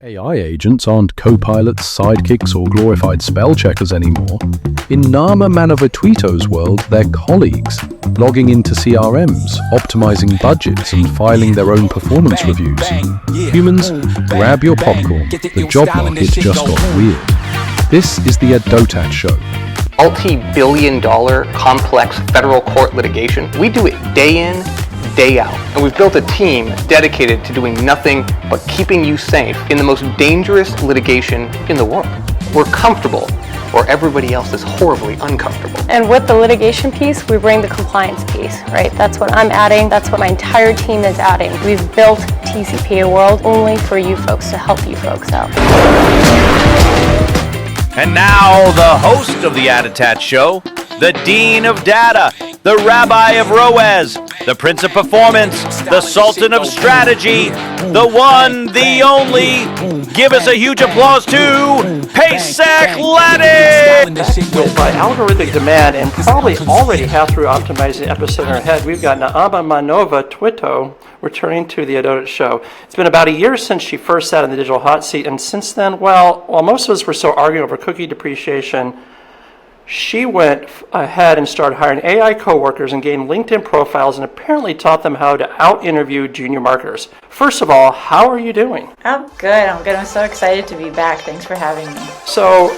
AI agents aren't co-pilots, sidekicks, or glorified spell checkers anymore. In Naama Manova-Twito's world, they're colleagues, logging into CRMs, optimizing budgets, and filing their own performance reviews. Humans, grab your popcorn. The job market's just got weird. This is the ADOTAT Show. Multi-billion-dollar complex federal court litigation. We do it day in, day out. And we've built a team dedicated to doing nothing but keeping you safe in the most dangerous litigation in the world. We're comfortable where everybody else is horribly uncomfortable. And with the litigation piece, we bring the compliance piece, right? That's what I'm adding. That's what my entire team is adding. We've built TCPA World only for you folks to help you folks out. And now the host of the ADOTAT Show, the Dean of Data, the Rabbi of ROAS, the Prince of Performance, the Sultan of Strategy, the one, the only. Give us a huge applause to Pesach Laddy! By algorithmic demand, and probably already halfway optimizing the episode in our head, we've got Naama Manova-Twito returning to the ADOTAT Show. It's been about a year since she first sat in the digital hot seat, and since then, well, while most of us were still arguing over cookie depreciation, she went ahead and started hiring AI coworkers and gained LinkedIn profiles and apparently taught them how to out-interview junior marketers. First of all, how are you doing? I'm good. I'm so excited to be back. Thanks for having me. So,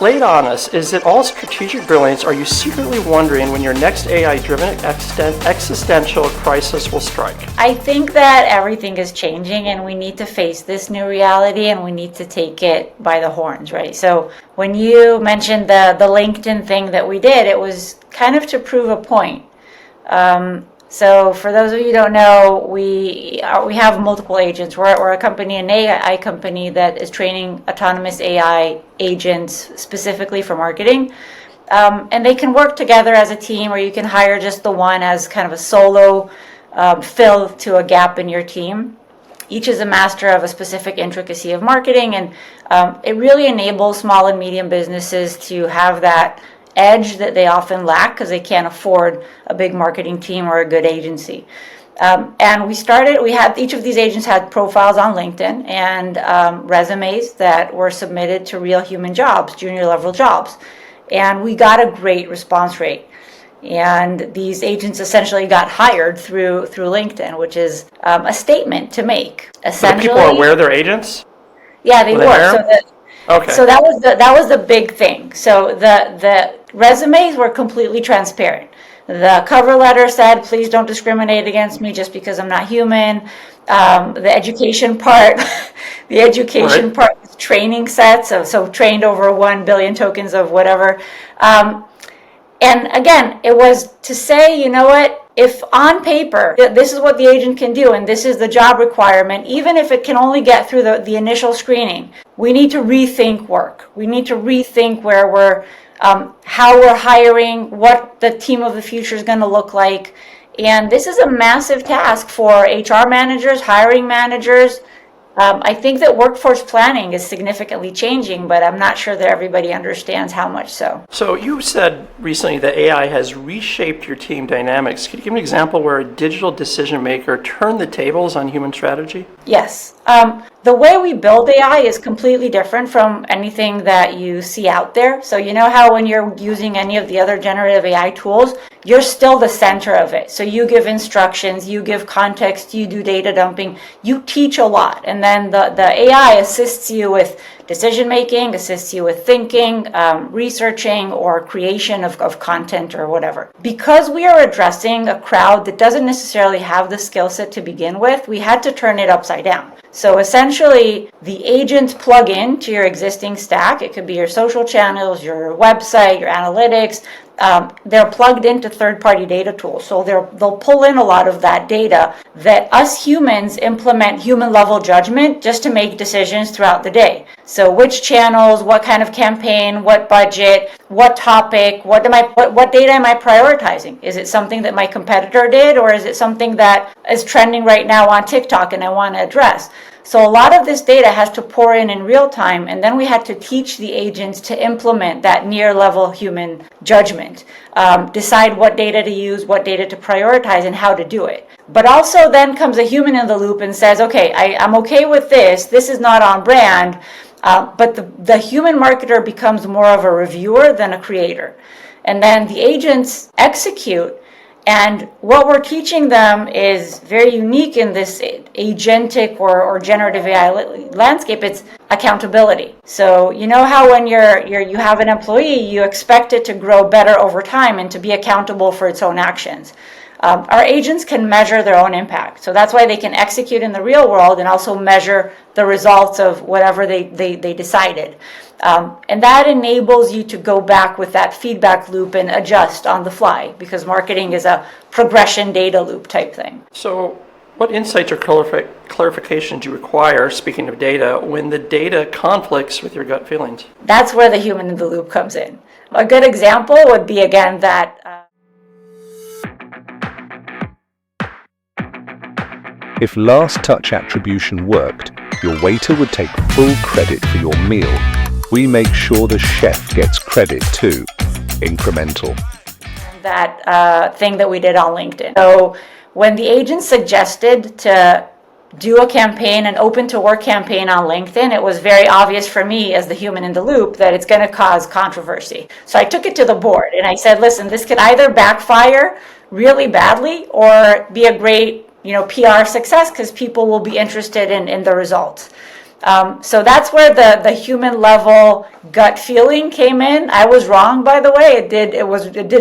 lay it on us. Is it all strategic brilliance? Are you secretly wondering when your next AI-driven existential crisis will strike? I think that everything is changing and we need to face this new reality and we need to take it by the horns, right? So when you mentioned the LinkedIn thing that we did, it was kind of to prove a point. So for those of you who don't know, we have multiple agents. We're a company, an AI company that is training autonomous AI agents specifically for marketing. And they can work together as a team, or you can hire just the one as kind of a solo fill to a gap in your team. Each is a master of a specific intricacy of marketing, and it really enables small and medium businesses to have that edge that they often lack because they can't afford a big marketing team or a good agency. And we had each of these agents had profiles on LinkedIn and resumes that were submitted to real human jobs, junior level jobs. And we got a great response rate. And these agents essentially got hired through LinkedIn, which is a statement to make. Essentially, so people are aware they're agents? Yeah, they were. Okay. So that was the big thing. So the resumes were completely transparent. The cover letter said, "Please don't discriminate against me just because I'm not human." The education part, part is training sets, so trained over 1 billion tokens of whatever. And again, it was to say, you know what, if on paper, this is what the agent can do and this is the job requirement, even if it can only get through the initial screening, we need to rethink work. We need to rethink where we're, how we're hiring, what the team of the future is going to look like. And this is a massive task for HR managers, hiring managers. I think that workforce planning is significantly changing, but I'm not sure that everybody understands how much so. So you said recently that AI has reshaped your team dynamics. Could you give me an example where a digital decision maker turned the tables on human strategy? Yes. The way we build AI is completely different from anything that you see out there. So you know how when you're using any of the other generative AI tools, you're still the center of it. So you give instructions, you give context, you do data dumping, you teach a lot. And then the AI assists you with decision making, assists you with thinking, researching, or creation of content or whatever. Because we are addressing a crowd that doesn't necessarily have the skill set to begin with, we had to turn it upside down. So essentially, the agents plug in to your existing stack. It could be your social channels, your website, your analytics. They're plugged into third-party data tools. So they'll pull in a lot of that data that us humans implement human-level judgment just to make decisions throughout the day. So which channels, what kind of campaign, what budget, what topic, what data am I prioritizing? Is it something that my competitor did, or is it something that is trending right now on TikTok and I want to address? So a lot of this data has to pour in real time, and then we had to teach the agents to implement that near level human judgment, decide what data to use, what data to prioritize, and how to do it. But also then comes a human in the loop and says, okay, I'm okay with this is not on brand, but the human marketer becomes more of a reviewer than a creator. And then the agents execute. And what we're teaching them is very unique in this agentic or generative AI landscape. It's accountability. So you know how when you have an employee, you expect it to grow better over time and to be accountable for its own actions. Our agents can measure their own impact. So that's why they can execute in the real world and also measure the results of whatever they decided. And that enables you to go back with that feedback loop and adjust on the fly, because marketing is a progression data loop type thing. So what insights or clarification do you require, speaking of data, when the data conflicts with your gut feelings? That's where the human in the loop comes in. A good example would be, again, that If last touch attribution worked, your waiter would take full credit for your meal. We make sure the chef gets credit too. Incremental. that thing that we did on LinkedIn. So when the agent suggested to do a campaign, an open to work campaign on LinkedIn, it was very obvious for me as the human in the loop that it's going to cause controversy. So I took it to the board and I said, listen, this could either backfire really badly or be a great PR success because people will be interested in the results. So that's where the human level gut feeling came in. I was wrong, by the way. It did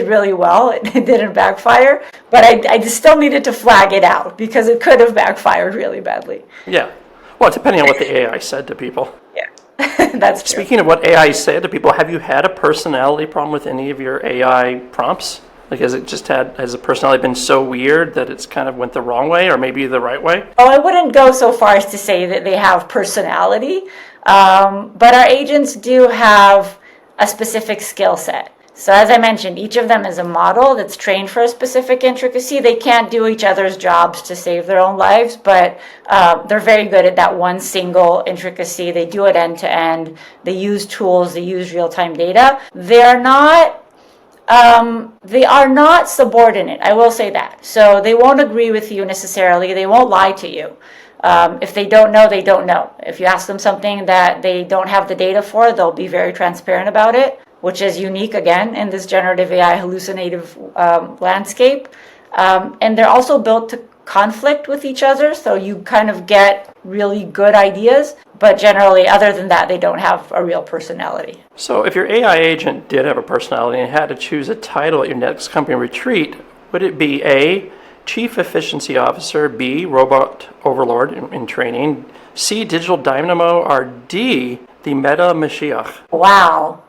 really well. It didn't backfire, but I just still needed to flag it out because it could have backfired really badly. Yeah. Well, depending on what the AI said to people. Yeah, that's true. Speaking of what AI said to people, have you had a personality problem with any of your AI prompts? Like, has the personality been so weird that it's kind of went the wrong way or maybe the right way? Oh, I wouldn't go so far as to say that they have personality, but our agents do have a specific skill set. So as I mentioned, each of them is a model that's trained for a specific intricacy. They can't do each other's jobs to save their own lives, but they're very good at that one single intricacy. They do it end to end. They use tools. They use real-time data. They are not subordinate, I will say that. So they won't agree with you necessarily. They won't lie to you. If they don't know, they don't know. If you ask them something that they don't have the data for, they'll be very transparent about it, which is unique, again, in this generative AI hallucinative landscape. And they're also built to conflict with each other, so you kind of get really good ideas, but generally, other than that, they don't have a real personality. So if your AI agent did have a personality and had to choose a title at your next company retreat, would it be A, Chief Efficiency Officer, B, Robot Overlord in training, C, Digital Dynamo, or D, the Meta Mashiach? Wow.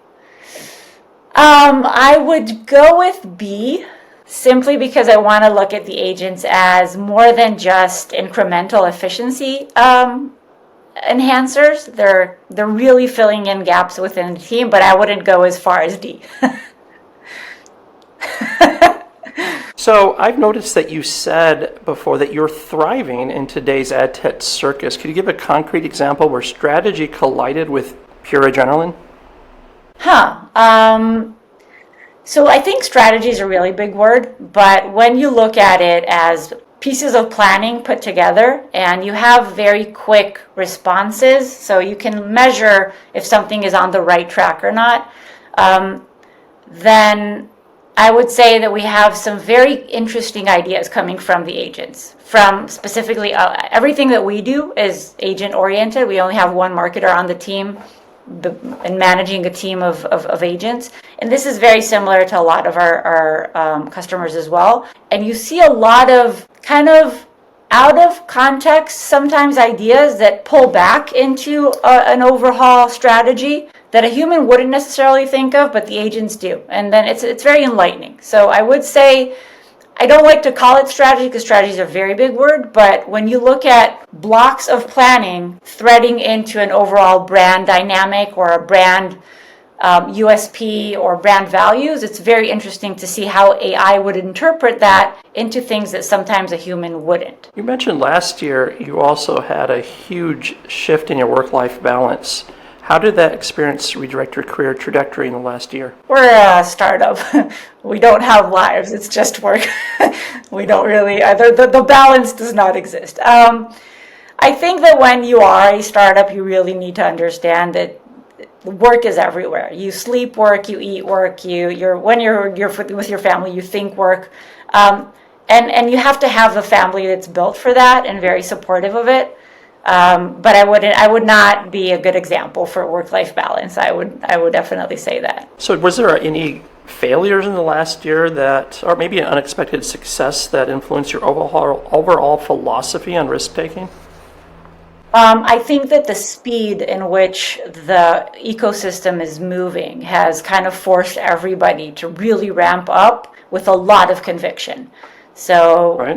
I would go with B, simply because I want to look at the agents as more than just incremental efficiency enhancers. They're really filling in gaps within the team, but I wouldn't go as far as D. So I've noticed that you said before that you're thriving in today's ad tech circus. Could you give a concrete example where strategy collided with pure adrenaline? So I think strategy is a really big word, but when you look at it as pieces of planning put together and you have very quick responses, so you can measure if something is on the right track or not, then I would say that we have some very interesting ideas coming from the agents. From specifically, everything that we do is agent oriented. We only have one marketer on the team and managing a team of agents. And this is very similar to a lot of our customers as well. And you see a lot of kind of out of context, sometimes ideas that pull back into an overhaul strategy that a human wouldn't necessarily think of, but the agents do. And then it's very enlightening. So I would say, I don't like to call it strategy because strategy is a very big word, but when you look at blocks of planning threading into an overall brand dynamic or a brand USP or brand values, it's very interesting to see how AI would interpret that into things that sometimes a human wouldn't. You mentioned last year you also had a huge shift in your work-life balance. How did that experience redirect your career trajectory in the last year? We're a startup. We don't have lives. It's just work. We don't really, the balance does not exist. I think that when you are a startup, you really need to understand that work is everywhere. You sleep work, you eat work, when you're with your family, you think work. And you have to have a family that's built for that and very supportive of it. But I would not be a good example for work-life balance. I would definitely say that. So was there any failures in the last year that, or maybe an unexpected success that influenced your overall philosophy on risk-taking? I think that the speed in which the ecosystem is moving has kind of forced everybody to really ramp up with a lot of conviction. So Right.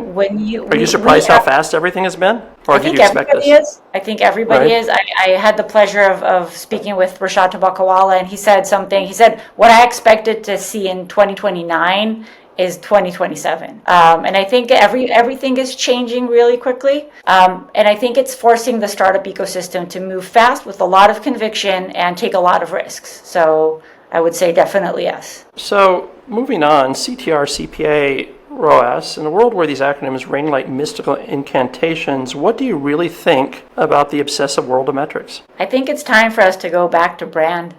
Are you surprised how fast everything has been? Or I did think you expect everybody this? is. I think everybody Right. is. I had the pleasure of speaking with Rashad Tabakawala, and he said something. He said, what I expected to see in 2029 is 2027. And I think everything is changing really quickly. And I think it's forcing the startup ecosystem to move fast with a lot of conviction and take a lot of risks. So I would say definitely yes. So moving on, CTR, CPA, ROAS, in a world where these acronyms ring like mystical incantations, what do you really think about the obsessive world of metrics? I think it's time for us to go back to brand.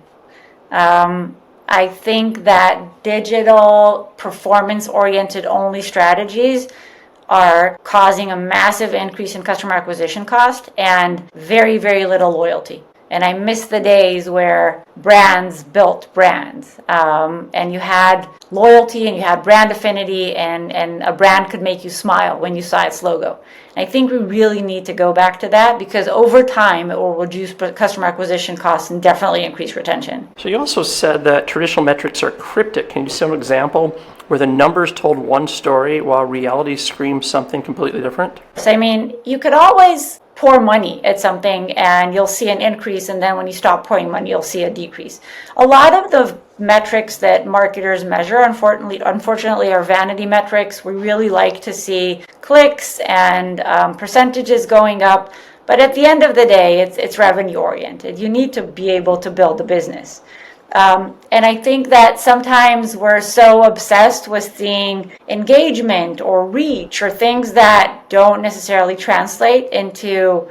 I think that digital performance-oriented only strategies are causing a massive increase in customer acquisition cost and very, very little loyalty. And I miss the days where brands built brands, and you had loyalty and you had brand affinity, and a brand could make you smile when you saw its logo. And I think we really need to go back to that, because over time it will reduce customer acquisition costs and definitely increase retention. So you also said that traditional metrics are cryptic. Can you see an example where the numbers told one story while reality screams something completely different? So, I mean, you could always pour money at something and you'll see an increase, and then when you stop pouring money, you'll see a decrease. A lot of the metrics that marketers measure, unfortunately, are vanity metrics. We really like to see clicks and percentages going up, but at the end of the day, it's revenue oriented. You need to be able to build a business. And I think that sometimes we're so obsessed with seeing engagement or reach or things that don't necessarily translate into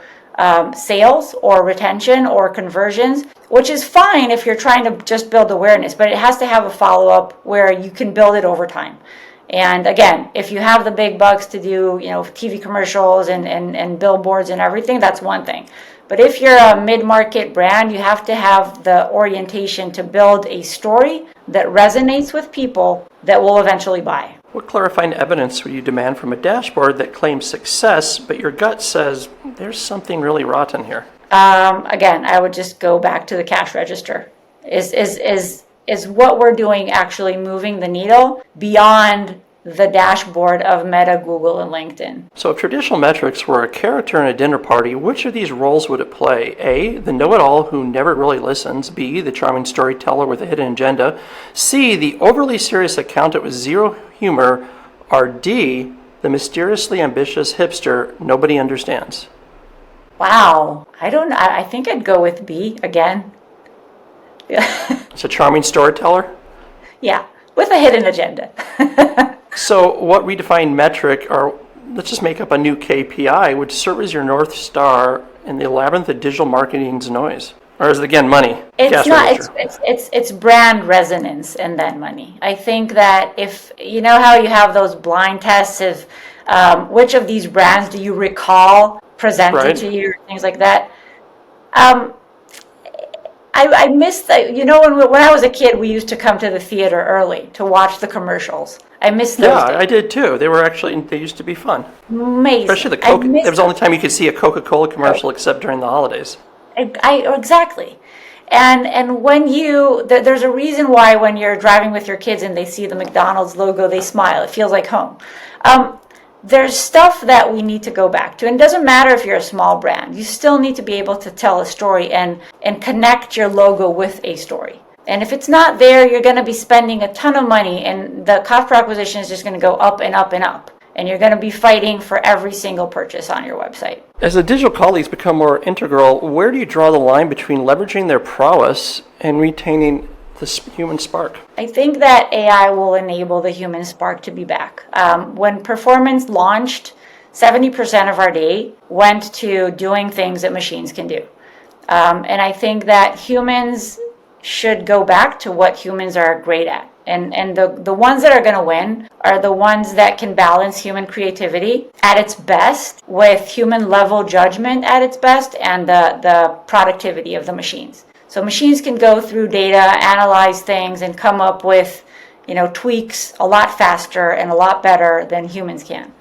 sales or retention or conversions, which is fine if you're trying to just build awareness, but it has to have a follow-up where you can build it over time. And again, if you have the big bucks to do, TV commercials and billboards and everything, that's one thing. But if you're a mid-market brand, you have to have the orientation to build a story that resonates with people that will eventually buy. What clarifying evidence would you demand from a dashboard that claims success, but your gut says there's something really rotten here? Again, I would just go back to the cash register. Is what we're doing actually moving the needle beyond the dashboard of Meta, Google, and LinkedIn? So if traditional metrics were a character in a dinner party, which of these roles would it play? A, the know-it-all who never really listens. B, the charming storyteller with a hidden agenda. C, the overly serious accountant with zero humor. Or D, the mysteriously ambitious hipster nobody understands? Wow. I think I'd go with B again. It's a charming storyteller? Yeah, with a hidden agenda. So what redefined metric, or let's just make up a new KPI, would serve as your North Star in the labyrinth of digital marketing's noise? Or is it, again, money? It's not. It's brand resonance and then money. I think that if, you know how you have those blind tests of which of these brands do you recall presented to you, things like that. I miss that. When I was a kid, we used to come to the theater early to watch the commercials. I miss those days. Yeah, I did too. They used to be fun. Amazing. Especially the Coke. It was the only time you could see a Coca-Cola commercial except during the holidays. Exactly. And when there's a reason why when you're driving with your kids and they see the McDonald's logo, they smile. It feels like home. There's stuff that we need to go back to. And it doesn't matter if you're a small brand. You still need to be able to tell a story and connect your logo with a story. And if it's not there, you're going to be spending a ton of money, and the cost per acquisition is just going to go up and up and up. And you're going to be fighting for every single purchase on your website. As the digital colleagues become more integral, where do you draw the line between leveraging their prowess and retaining the human spark? I think that AI will enable the human spark to be back. When performance launched, 70% of our day went to doing things that machines can do. And I think that humans should go back to what humans are great at. And the ones that are going to win are the ones that can balance human creativity at its best with human level judgment at its best and the productivity of the machines. So machines can go through data, analyze things, and come up with, tweaks a lot faster and a lot better than humans can.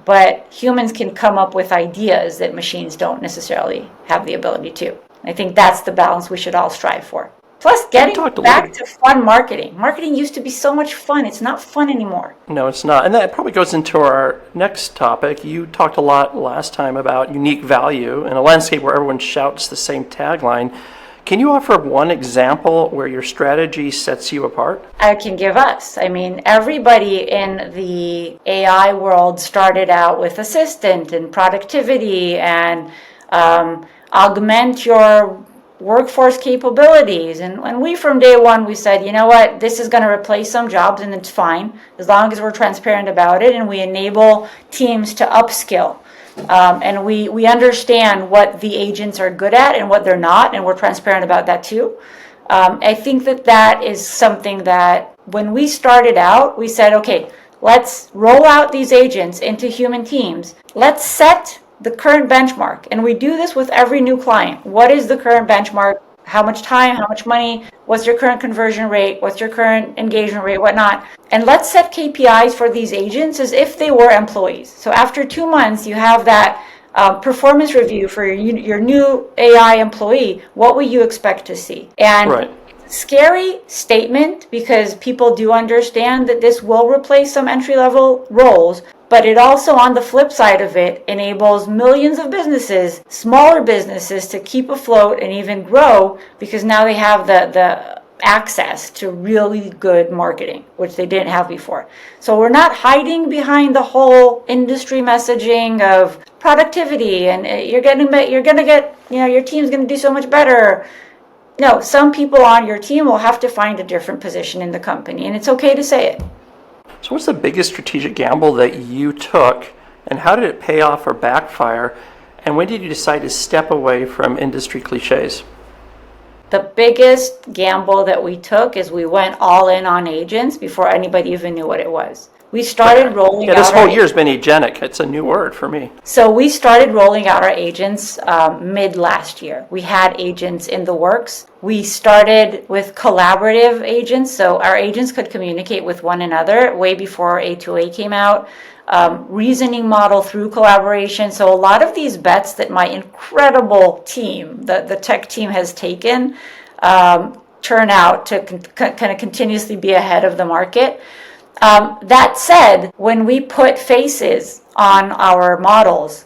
But humans can come up with ideas that machines don't necessarily have the ability to. I think that's the balance we should all strive for. Plus, getting back to fun marketing. Marketing used to be so much fun. It's not fun anymore. No, it's not. And that probably goes into our next topic. You talked a lot last time about unique value in a landscape where everyone shouts the same tagline. Can you offer one example where your strategy sets you apart? I can give us. Everybody in the AI world started out with assistant and productivity and augment your workforce capabilities. And we, from day one, we said, you know what, this is going to replace some jobs and it's fine as long as we're transparent about it and we enable teams to upskill. And we understand what the agents are good at and what they're not, and we're transparent about that too. I think that is something that when we started out, we said, okay, let's roll out these agents into human teams. Let's set the current benchmark. And we do this with every new client. What is the current benchmark? How much time, how much money, what's your current conversion rate, what's your current engagement rate, whatnot. And let's set KPIs for these agents as if they were employees. So after 2 months, you have that performance review for your new AI employee. What will you expect to see? And right. Scary statement, because people do understand that this will replace some entry-level roles, but it also, on the flip side of it, enables millions of businesses, smaller businesses, to keep afloat and even grow, because now they have the access to really good marketing, which they didn't have before. So we're not hiding behind the whole industry messaging of productivity and your team's going to do so much better. No, some people on your team will have to find a different position in the company, and it's okay to say it. So what's the biggest strategic gamble that you took, and how did it pay off or backfire, and when did you decide to step away from industry cliches? The biggest gamble that we took is we went all in on agents before anybody even knew what it was. We started rolling out. This whole year's been agentic. It's a new word for me. So we started rolling out our agents mid last year. We had agents in the works. We started with collaborative agents, so our agents could communicate with one another way before A2A came out. Reasoning model through collaboration. So a lot of these bets that my incredible team, the tech team, has taken, turn out to kind of continuously be ahead of the market. That said, when we put faces on our models,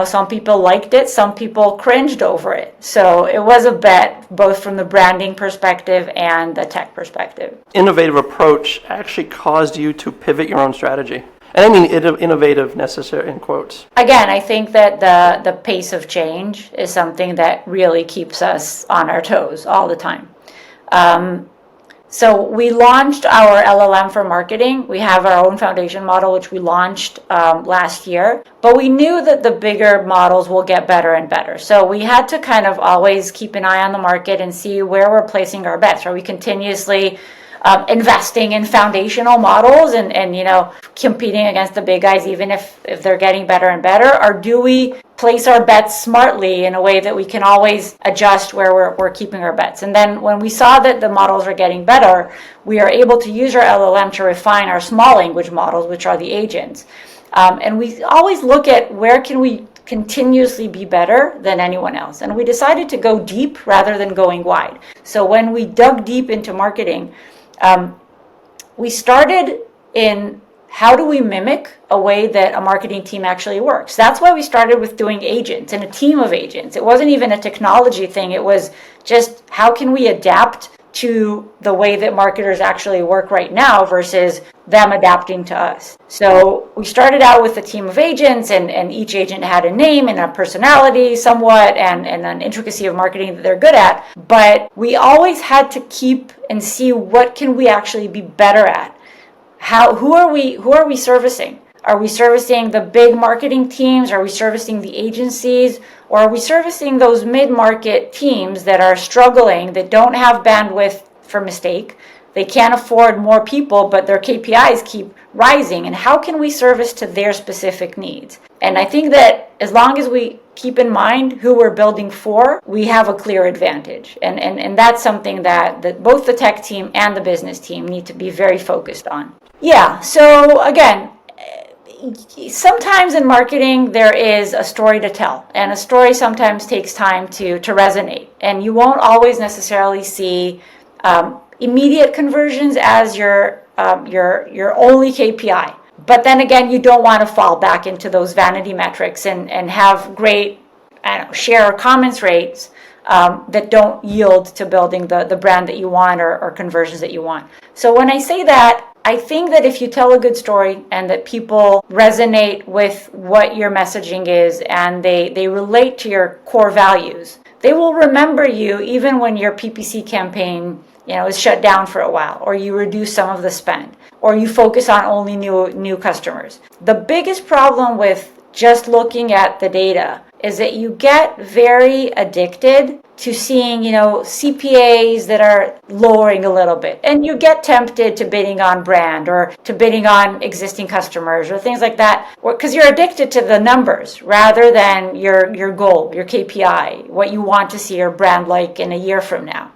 some people liked it, some people cringed over it. So it was a bet, both from the branding perspective and the tech perspective. Innovative approach actually caused you to pivot your own strategy. And I mean innovative, necessary in quotes. Again, I think that the pace of change is something that really keeps us on our toes all the time. So we launched our LLM for marketing. We have our own foundation model, which we launched last year. But we knew that the bigger models will get better and better. So we had to kind of always keep an eye on the market and see where we're placing our bets. Are we continuously investing in foundational models and competing against the big guys, even if they're getting better and better? Or do we place our bets smartly in a way that we can always adjust where we're keeping our bets? And then when we saw that the models are getting better, we are able to use our LLM to refine our small language models, which are the agents. And we always look at where can we continuously be better than anyone else. And we decided to go deep rather than going wide. So when we dug deep into marketing, we started in how do we mimic a way that a marketing team actually works. That's why we started with doing agents and a team of agents. It wasn't even a technology thing. It was just how can we adapt to the way that marketers actually work right now versus them adapting to us. So we started out with a team of agents, and each agent had a name and a personality somewhat, and an intricacy of marketing that they're good at. But we always had to keep and see what can we actually be better at. Who are we servicing? Are we servicing the big marketing teams? Are we servicing the agencies? Or are we servicing those mid-market teams that are struggling, that don't have bandwidth for mistake? They can't afford more people, but their KPIs keep rising. And how can we service to their specific needs? And I think that as long as we keep in mind who we're building for, we have a clear advantage. And that's something that both the tech team and the business team need to be very focused on. Yeah, so again, sometimes in marketing there is a story to tell, and a story sometimes takes time to resonate, and you won't always necessarily see immediate conversions as your only KPI. But then again, you don't want to fall back into those vanity metrics and have great share or comments rates that don't yield to building the brand that you want or conversions that you want. So when I say that, I think that if you tell a good story and that people resonate with what your messaging is and they relate to your core values, they will remember you even when your PPC campaign is shut down for a while, or you reduce some of the spend, or you focus on only new customers. The biggest problem with just looking at the data is that you get very addicted to seeing, CPAs that are lowering a little bit, and you get tempted to bidding on brand or to bidding on existing customers or things like that, because you're addicted to the numbers rather than your goal, your KPI, what you want to see your brand like in a year from now.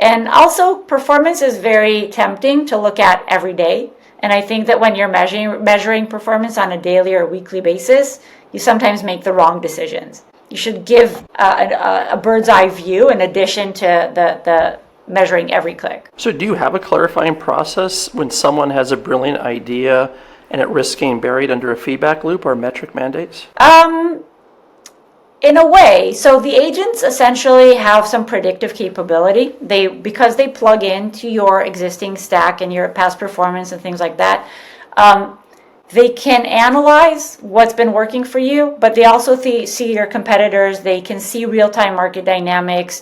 And also, performance is very tempting to look at every day. And I think that when you're measuring performance on a daily or weekly basis, you sometimes make the wrong decisions. You should give a bird's eye view in addition to the measuring every click. So do you have a clarifying process when someone has a brilliant idea and it risks getting buried under a feedback loop or metric mandates? In a way. So the agents essentially have some predictive capability. Because they plug into your existing stack and your past performance and things like that, they can analyze what's been working for you, but they also see your competitors. They can see real-time market dynamics.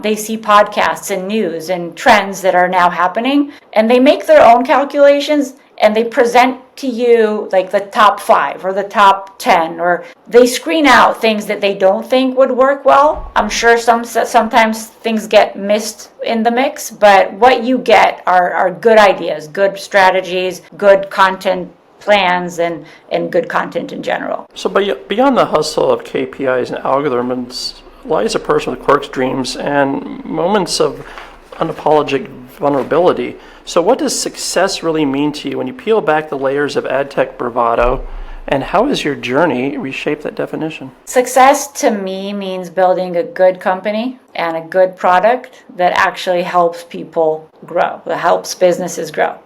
They see podcasts and news and trends that are now happening, and they make their own calculations, and they present to you like the top 5 or the top 10, or they screen out things that they don't think would work well. I'm sure sometimes things get missed in the mix, but what you get are good ideas, good strategies, good content plans, and good content in general. So beyond the hustle of KPIs and algorithms lies a person with quirks, dreams, and moments of unapologetic vulnerability. So what does success really mean to you when you peel back the layers of ad tech bravado, and how has your journey reshaped that definition? Success to me means building a good company and a good product that actually helps people grow, that helps businesses grow.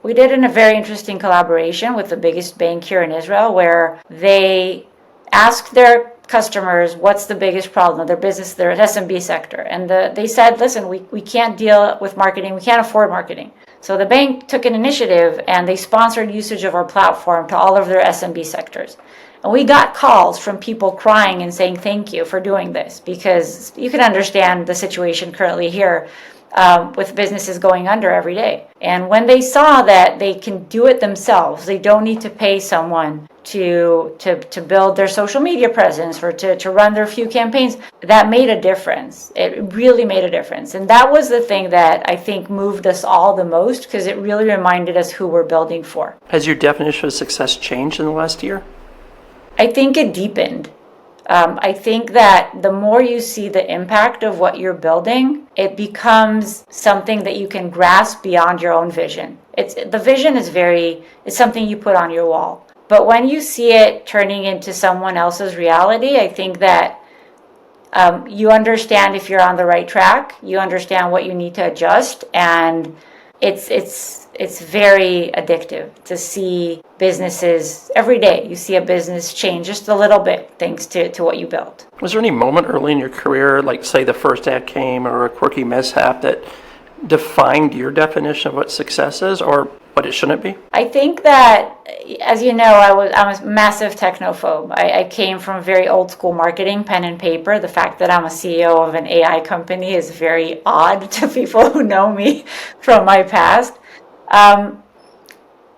We did a very interesting collaboration with the biggest bank here in Israel, where they asked their customers what's the biggest problem of their business, their SMB sector. And they said, listen, we can't deal with marketing, we can't afford marketing. So the bank took an initiative and they sponsored usage of our platform to all of their SMB sectors. And we got calls from people crying and saying thank you for doing this, because you can understand the situation currently here with businesses going under every day. And when they saw that they can do it themselves, they don't need to pay someone to build their social media presence or to run their few campaigns, that made a difference. It really made a difference. And that was the thing that I think moved us all the most, because it really reminded us who we're building for. Has your definition of success changed in the last year? I think it deepened. I think that the more you see the impact of what you're building, it becomes something that you can grasp beyond your own vision. The vision is something you put on your wall. But when you see it turning into someone else's reality, I think that you understand if you're on the right track, you understand what you need to adjust, and it's very addictive to see businesses every day. You see a business change just a little bit thanks to what you built. Was there any moment early in your career, like say the first ad came or a quirky mishap, that defined your definition of what success is or what it shouldn't be? I think that, as you know, I'm a massive technophobe. I came from very old school marketing, pen and paper. The fact that I'm a CEO of an AI company is very odd to people who know me from my past.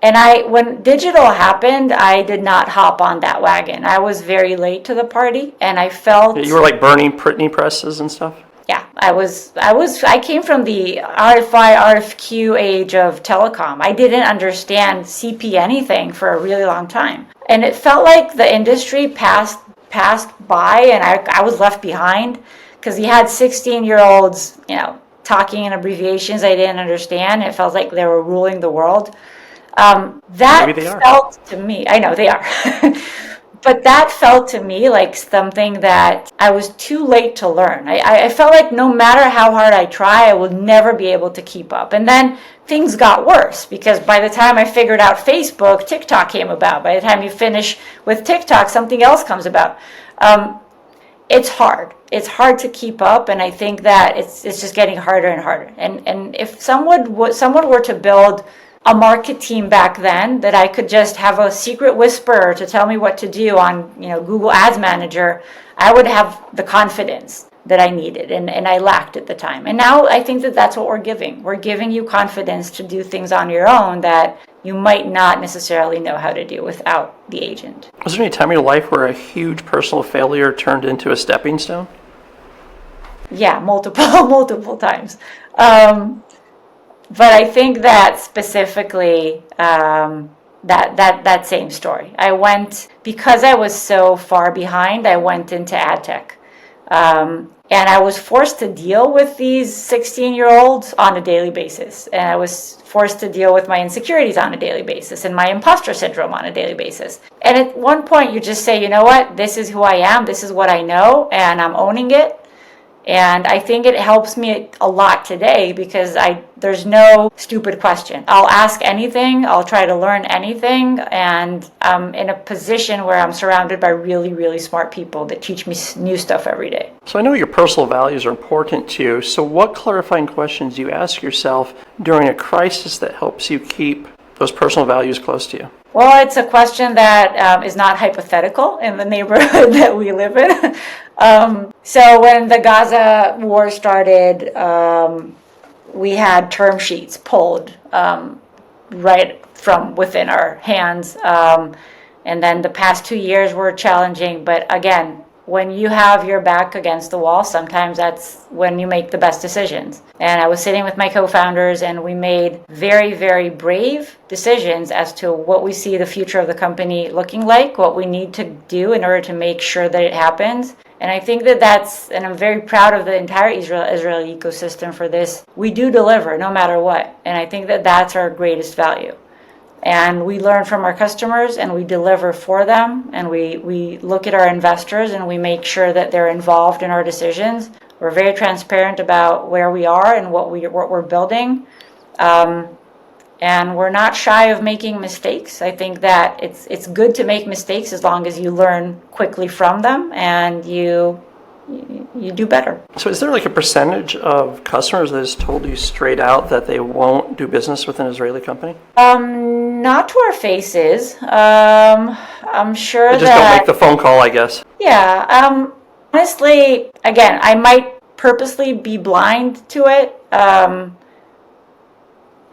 And when digital happened, I did not hop on that wagon. I was very late to the party, and I felt... You were like burning printing presses and stuff? Yeah, I came from the RFI, RFQ age of telecom. I didn't understand CP anything for a really long time. And it felt like the industry passed by, and I was left behind, because you had 16-year-olds, talking in abbreviations I didn't understand. It felt like they were ruling the world. That felt to me, I know they are, but that felt to me like something that I was too late to learn. I felt like no matter how hard I try, I would never be able to keep up. And then things got worse, because by the time I figured out Facebook, TikTok came about. By the time you finish with TikTok, something else comes about. It's hard. It's hard to keep up, and I think that it's just getting harder and harder. And if someone were to build a market team back then, that I could just have a secret whisperer to tell me what to do on Google Ads Manager, I would have the confidence that I needed, and I lacked at the time. And now I think that that's what we're giving. We're giving you confidence to do things on your own that you might not necessarily know how to do without the agent. Was there any time in your life where a huge personal failure turned into a stepping stone? Yeah, multiple times. But I think that specifically, that same story. Because I was so far behind, I went into ad tech. And I was forced to deal with these 16-year-olds on a daily basis. And I was forced to deal with my insecurities on a daily basis and my imposter syndrome on a daily basis. And at one point, you just say, you know what, this is who I am, this is what I know, and I'm owning it. And I think it helps me a lot today, because there's no stupid question. I'll ask anything, I'll try to learn anything, and I'm in a position where I'm surrounded by really, really smart people that teach me new stuff every day. So I know your personal values are important to you. So what clarifying questions do you ask yourself during a crisis that helps you keep those personal values close to you? Well, it's a question that is not hypothetical in the neighborhood that we live in. So when the Gaza war started, we had term sheets pulled right from within our hands. And then the past 2 years were challenging. But again, when you have your back against the wall, sometimes that's when you make the best decisions. And I was sitting with my co-founders, and we made very, very brave decisions as to what we see the future of the company looking like, what we need to do in order to make sure that it happens. And I think and I'm very proud of the entire Israeli ecosystem for this. We do deliver no matter what. And I think that that's our greatest value. And we learn from our customers, and we deliver for them, and we look at our investors, and we make sure that they're involved in our decisions. We're very transparent about where we are and what we're building. And we're not shy of making mistakes. I think that it's good to make mistakes as long as you learn quickly from them and you do better. So is there like a percentage of customers that has told you straight out that they won't do business with an Israeli company? Not to our faces. I'm sure they just don't make the phone call, I guess. Yeah. Honestly, again, I might purposely be blind to it.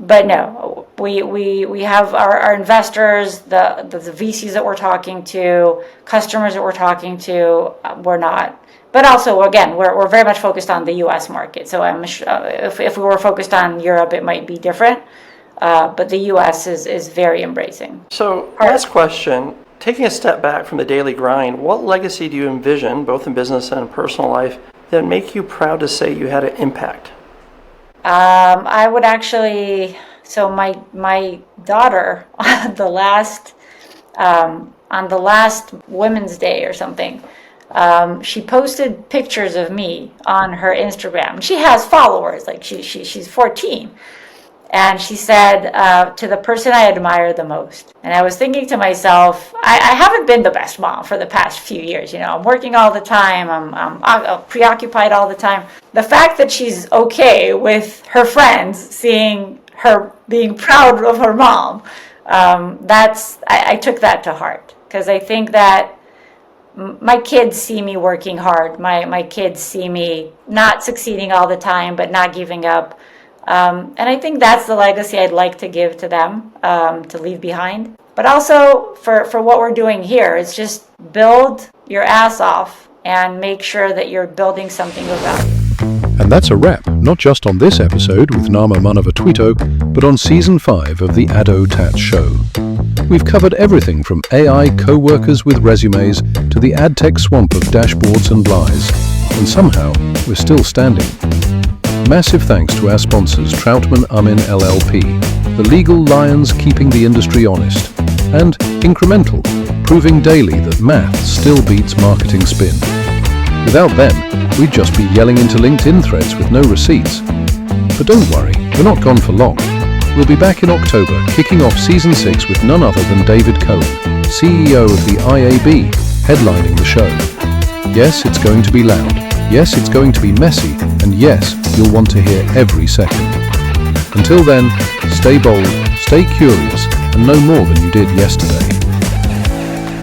But no, we have our investors, the VCs that we're talking to, customers that we're talking to, we're not. But also, again, we're very much focused on the U.S. market. So I'm sure if we were focused on Europe, it might be different. But the U.S. is very embracing. So last question, taking a step back from the daily grind, what legacy do you envision, both in business and personal life, that make you proud to say you had an impact? I would actually, so my daughter on the last Women's Day or something, she posted pictures of me on her Instagram. She has followers, like she's 14. And she said, to the person I admire the most. And I was thinking to myself, I haven't been the best mom for the past few years. You know, I'm working all the time. I'm preoccupied all the time. The fact that she's okay with her friends seeing her being proud of her mom, I took that to heart. Because I think that my kids see me working hard. My kids see me not succeeding all the time, but not giving up. And I think that's the legacy I'd like to give to them, to leave behind. But also for what we're doing here, it's just build your ass off and make sure that you're building something of value. And that's a wrap, not just on this episode with Naama Manova-Twito, but on Season 5 of the ADOTAT Show. We've covered everything from AI co-workers with resumes to the ad tech swamp of dashboards and lies. And somehow, we're still standing. Massive thanks to our sponsors Troutman Amin LLP, the legal lions keeping the industry honest, and Incremental, proving daily that math still beats marketing spin. Without them, we'd just be yelling into LinkedIn threads with no receipts. But don't worry, we're not gone for long. We'll be back in October, kicking off Season 6 with none other than David Cohen, CEO of the IAB, headlining the show. Yes, it's going to be loud. Yes, it's going to be messy. And yes, you'll want to hear every second. Until then, stay bold, stay curious, and know more than you did yesterday.